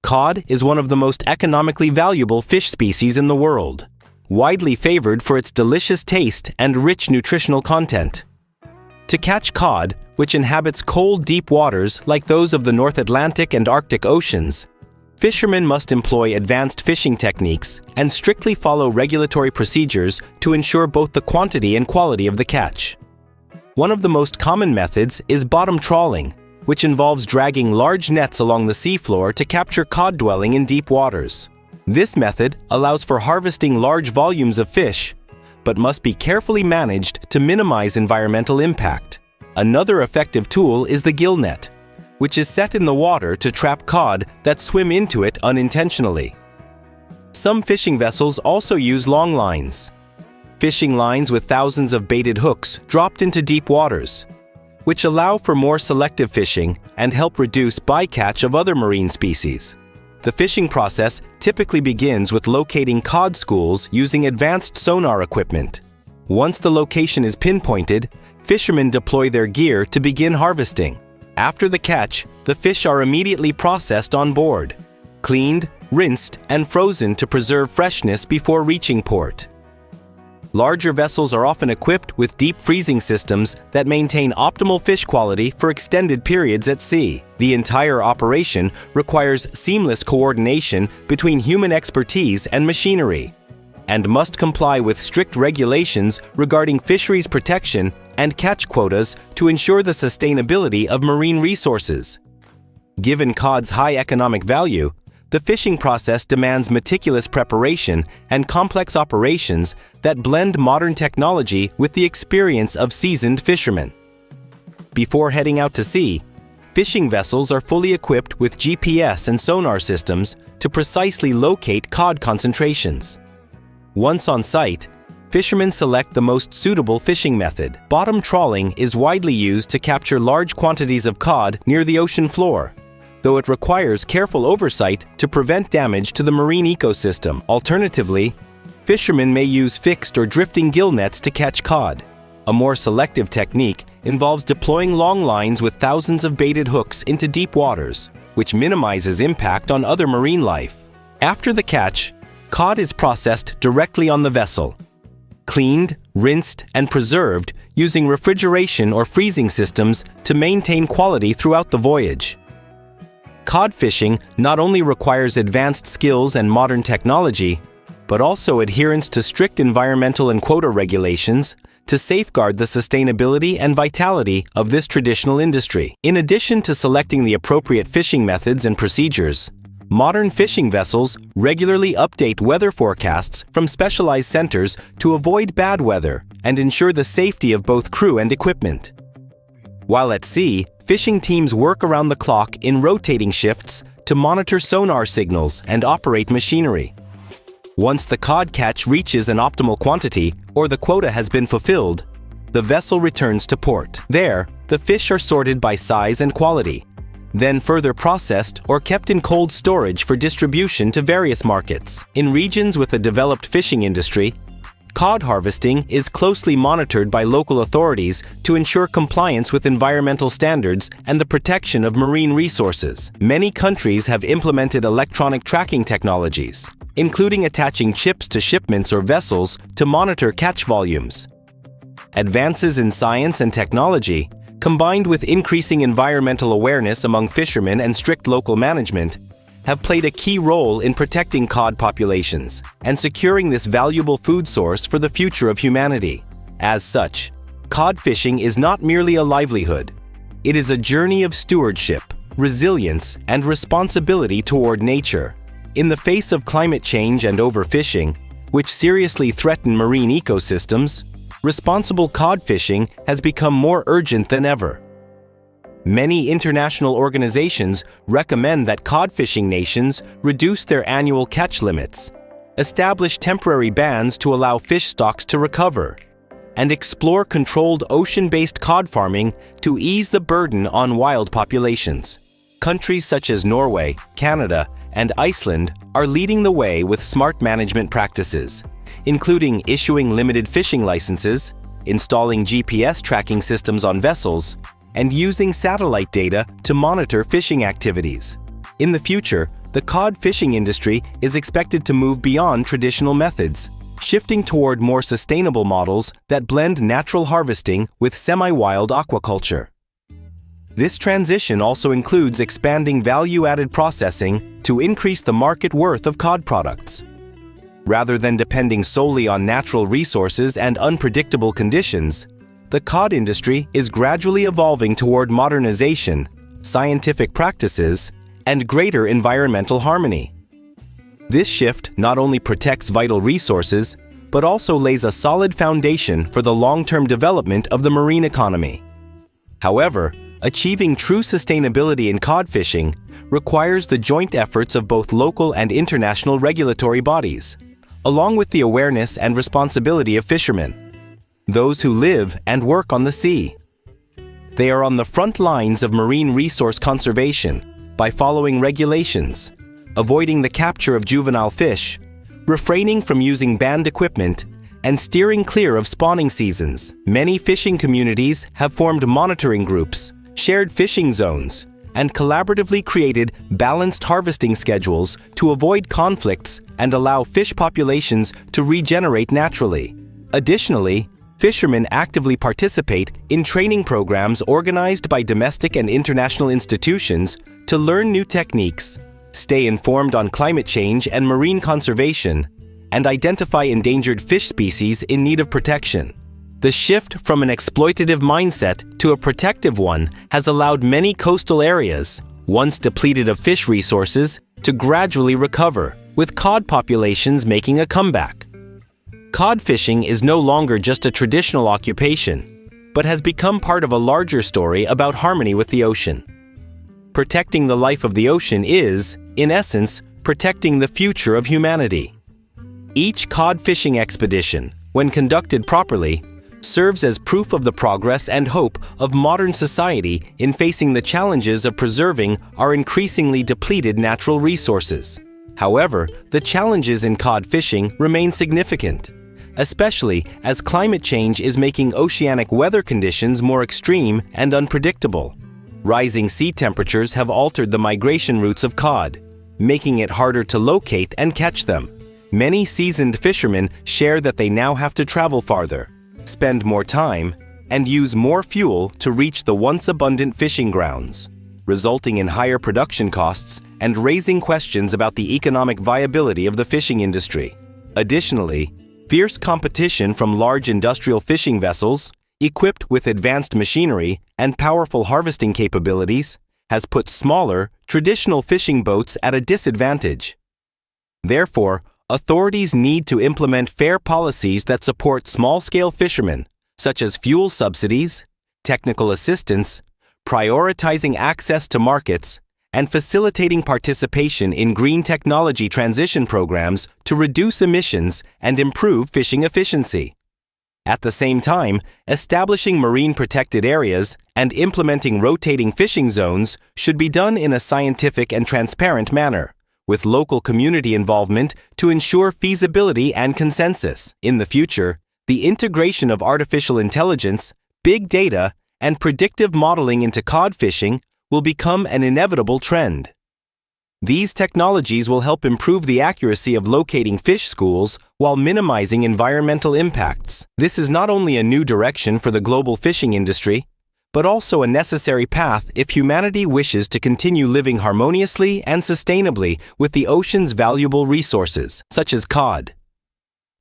Cod is one of the most economically valuable fish species in the world, widely favored for its delicious taste and rich nutritional content. To catch cod, which inhabits cold, deep waters like those of the North Atlantic and Arctic Oceans, fishermen must employ advanced fishing techniques and strictly follow regulatory procedures to ensure both the quantity and quality of the catch. One of the most common methods is bottom trawling, which involves dragging large nets along the seafloor to capture cod dwelling in deep waters. This method allows for harvesting large volumes of fish, but must be carefully managed to minimize environmental impact. Another effective tool is the gill net, which is set in the water to trap cod that swim into it unintentionally. Some fishing vessels also use long lines, fishing lines with thousands of baited hooks dropped into deep waters, which allow for more selective fishing and help reduce bycatch of other marine species. The fishing process typically begins with locating cod schools using advanced sonar equipment. Once the location is pinpointed, fishermen deploy their gear to begin harvesting. After the catch, the fish are immediately processed on board, cleaned, rinsed, and frozen to preserve freshness before reaching port. Larger vessels are often equipped with deep freezing systems that maintain optimal fish quality for extended periods at sea. The entire operation requires seamless coordination between human expertise and machinery, and must comply with strict regulations regarding fisheries protection and catch quotas to ensure the sustainability of marine resources. Given cod's high economic value, the fishing process demands meticulous preparation and complex operations that blend modern technology with the experience of seasoned fishermen. Before heading out to sea, fishing vessels are fully equipped with GPS and sonar systems to precisely locate cod concentrations. Once on site, fishermen select the most suitable fishing method. Bottom trawling is widely used to capture large quantities of cod near the ocean floor, though it requires careful oversight to prevent damage to the marine ecosystem. Alternatively, fishermen may use fixed or drifting gill nets to catch cod. A more selective technique involves deploying long lines with thousands of baited hooks into deep waters, which minimizes impact on other marine life. After the catch, cod is processed directly on the vessel, cleaned, rinsed, and preserved using refrigeration or freezing systems to maintain quality throughout the voyage. Cod fishing not only requires advanced skills and modern technology, but also adherence to strict environmental and quota regulations to safeguard the sustainability and vitality of this traditional industry. In addition to selecting the appropriate fishing methods and procedures, modern fishing vessels regularly update weather forecasts from specialized centers to avoid bad weather and ensure the safety of both crew and equipment. While at sea, fishing teams work around the clock in rotating shifts to monitor sonar signals and operate machinery. Once the cod catch reaches an optimal quantity or the quota has been fulfilled, the vessel returns to port. There, the fish are sorted by size and quality, then further processed or kept in cold storage for distribution to various markets. In regions with a developed fishing industry, cod harvesting is closely monitored by local authorities to ensure compliance with environmental standards and the protection of marine resources. Many countries have implemented electronic tracking technologies, including attaching chips to shipments or vessels to monitor catch volumes. Advances in science and technology, combined with increasing environmental awareness among fishermen and strict local management, have played a key role in protecting cod populations and securing this valuable food source for the future of humanity. As such, cod fishing is not merely a livelihood. It is a journey of stewardship, resilience, and responsibility toward nature. In the face of climate change and overfishing, which seriously threaten marine ecosystems, responsible cod fishing has become more urgent than ever. Many international organizations recommend that cod fishing nations reduce their annual catch limits, establish temporary bans to allow fish stocks to recover, and explore controlled ocean-based cod farming to ease the burden on wild populations. Countries such as Norway, Canada, and Iceland are leading the way with smart management practices, including issuing limited fishing licenses, installing GPS tracking systems on vessels, and using satellite data to monitor fishing activities. In the future, The cod fishing industry is expected to move beyond traditional methods, shifting toward more sustainable models that blend natural harvesting with semi-wild aquaculture. This transition also includes expanding value-added processing to increase the market worth of cod products. Rather than depending solely on natural resources and unpredictable conditions, the cod industry is gradually evolving toward modernization, scientific practices, and greater environmental harmony. This shift not only protects vital resources, but also lays a solid foundation for the long-term development of the marine economy. However, achieving true sustainability in cod fishing requires the joint efforts of both local and international regulatory bodies, along with the awareness and responsibility of fishermen, those who live and work on the sea. They are on the front lines of marine resource conservation by following regulations, avoiding the capture of juvenile fish, refraining from using banned equipment, and steering clear of spawning seasons. Many fishing communities have formed monitoring groups, shared fishing zones, and collaboratively created balanced harvesting schedules to avoid conflicts and allow fish populations to regenerate naturally. Additionally, fishermen actively participate in training programs organized by domestic and international institutions to learn new techniques, stay informed on climate change and marine conservation, and identify endangered fish species in need of protection. The shift from an exploitative mindset to a protective one has allowed many coastal areas, once depleted of fish resources, to gradually recover, with cod populations making a comeback. Cod fishing is no longer just a traditional occupation, but has become part of a larger story about harmony with the ocean. Protecting the life of the ocean is, in essence, protecting the future of humanity. Each cod fishing expedition, when conducted properly, serves as proof of the progress and hope of modern society in facing the challenges of preserving our increasingly depleted natural resources. However, the challenges in cod fishing remain significant, especially as climate change is making oceanic weather conditions more extreme and unpredictable. Rising sea temperatures have altered the migration routes of cod, making it harder to locate and catch them. Many seasoned fishermen share that they now have to travel farther, spend more time, and use more fuel to reach the once abundant fishing grounds, resulting in higher production costs and raising questions about the economic viability of the fishing industry. Additionally, fierce competition from large industrial fishing vessels, equipped with advanced machinery and powerful harvesting capabilities, has put smaller, traditional fishing boats at a disadvantage. Therefore, authorities need to implement fair policies that support small-scale fishermen, such as fuel subsidies, technical assistance, prioritizing access to markets, and facilitating participation in green technology transition programs to reduce emissions and improve fishing efficiency. At the same time, establishing marine protected areas and implementing rotating fishing zones should be done in a scientific and transparent manner, with local community involvement to ensure feasibility and consensus. In the future, the integration of artificial intelligence, big data, and predictive modeling into cod fishing will become an inevitable trend. These technologies will help improve the accuracy of locating fish schools while minimizing environmental impacts. This is not only a new direction for the global fishing industry, but also a necessary path if humanity wishes to continue living harmoniously and sustainably with the ocean's valuable resources, such as cod.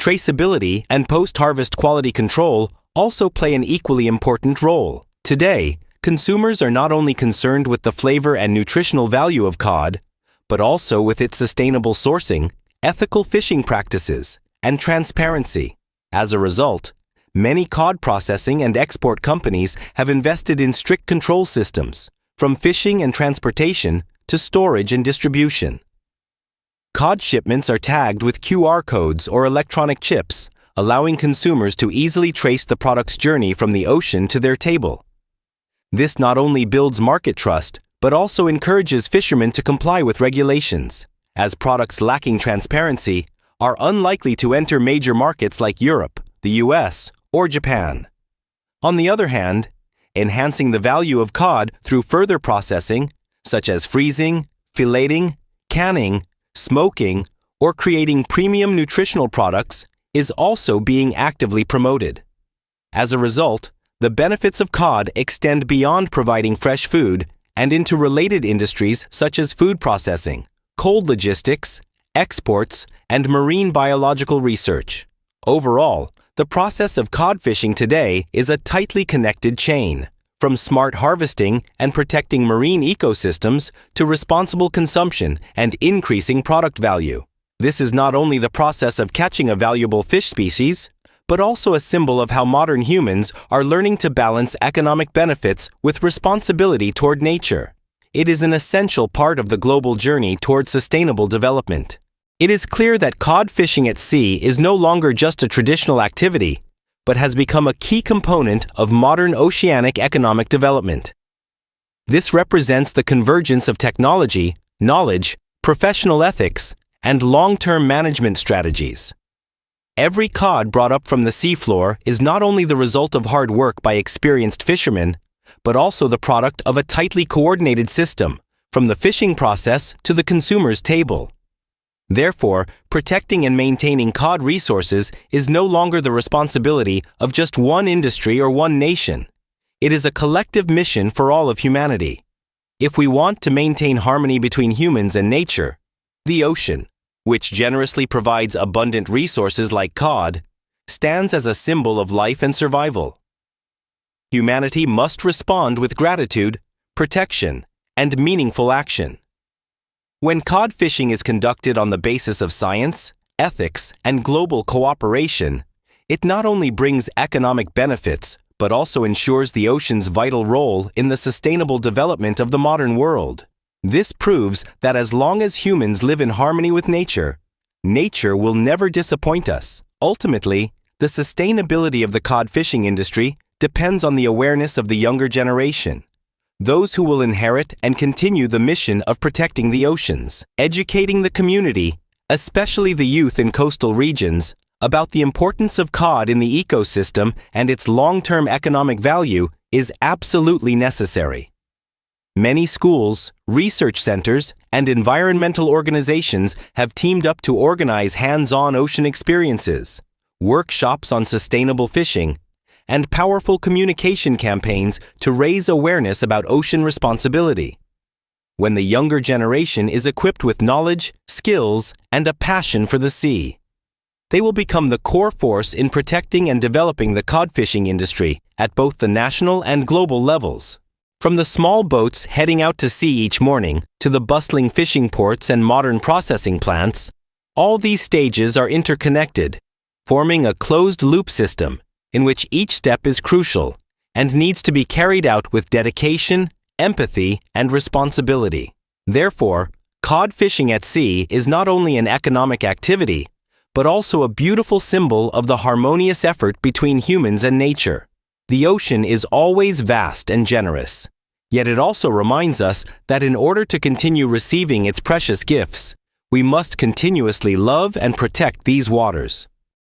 Traceability and post-harvest quality control also play an equally important role. Today, consumers are not only concerned with the flavor and nutritional value of cod, but also with its sustainable sourcing, ethical fishing practices, and transparency. As a result, many cod processing and export companies have invested in strict control systems, from fishing and transportation to storage and distribution. Cod shipments are tagged with QR codes or electronic chips, allowing consumers to easily trace the product's journey from the ocean to their table. This not only builds market trust, but also encourages fishermen to comply with regulations, as products lacking transparency are unlikely to enter major markets like Europe, the US, or Japan. On the other hand, enhancing the value of cod through further processing, such as freezing, filleting, canning, smoking, or creating premium nutritional products is also being actively promoted. As a result, the benefits of cod extend beyond providing fresh food and into related industries such as food processing, cold logistics, exports, and marine biological research. Overall, the process of cod fishing today is a tightly connected chain, from smart harvesting and protecting marine ecosystems to responsible consumption and increasing product value. This is not only the process of catching a valuable fish species, but also a symbol of how modern humans are learning to balance economic benefits with responsibility toward nature. It is an essential part of the global journey toward sustainable development. It is clear that cod fishing at sea is no longer just a traditional activity, but has become a key component of modern oceanic economic development. This represents the convergence of technology, knowledge, professional ethics, and long-term management strategies. Every cod brought up from the seafloor is not only the result of hard work by experienced fishermen, but also the product of a tightly coordinated system, from the fishing process to the consumer's table. Therefore, protecting and maintaining cod resources is no longer the responsibility of just one industry or one nation. It is a collective mission for all of humanity. If we want to maintain harmony between humans and nature, the ocean, which generously provides abundant resources like cod, stands as a symbol of life and survival. Humanity must respond with gratitude, protection, and meaningful action. When cod fishing is conducted on the basis of science, ethics, and global cooperation, it not only brings economic benefits, but also ensures the ocean's vital role in the sustainable development of the modern world. This proves that as long as humans live in harmony with nature, nature will never disappoint us. Ultimately, the sustainability of the cod fishing industry depends on the awareness of the younger generation, those who will inherit and continue the mission of protecting the oceans. Educating the community, especially the youth in coastal regions, about the importance of cod in the ecosystem and its long-term economic value is absolutely necessary. Many schools, research centers, and environmental organizations have teamed up to organize hands-on ocean experiences, workshops on sustainable fishing, and powerful communication campaigns to raise awareness about ocean responsibility. When the younger generation is equipped with knowledge, skills, and a passion for the sea, they will become the core force in protecting and developing the cod fishing industry at both the national and global levels. From the small boats heading out to sea each morning to the bustling fishing ports and modern processing plants, all these stages are interconnected, forming a closed-loop system in which each step is crucial and needs to be carried out with dedication, empathy, and responsibility. Therefore, cod fishing at sea is not only an economic activity, but also a beautiful symbol of the harmonious effort between humans and nature. The ocean is always vast and generous, yet it also reminds us that in order to continue receiving its precious gifts, we must continuously love and protect these waters.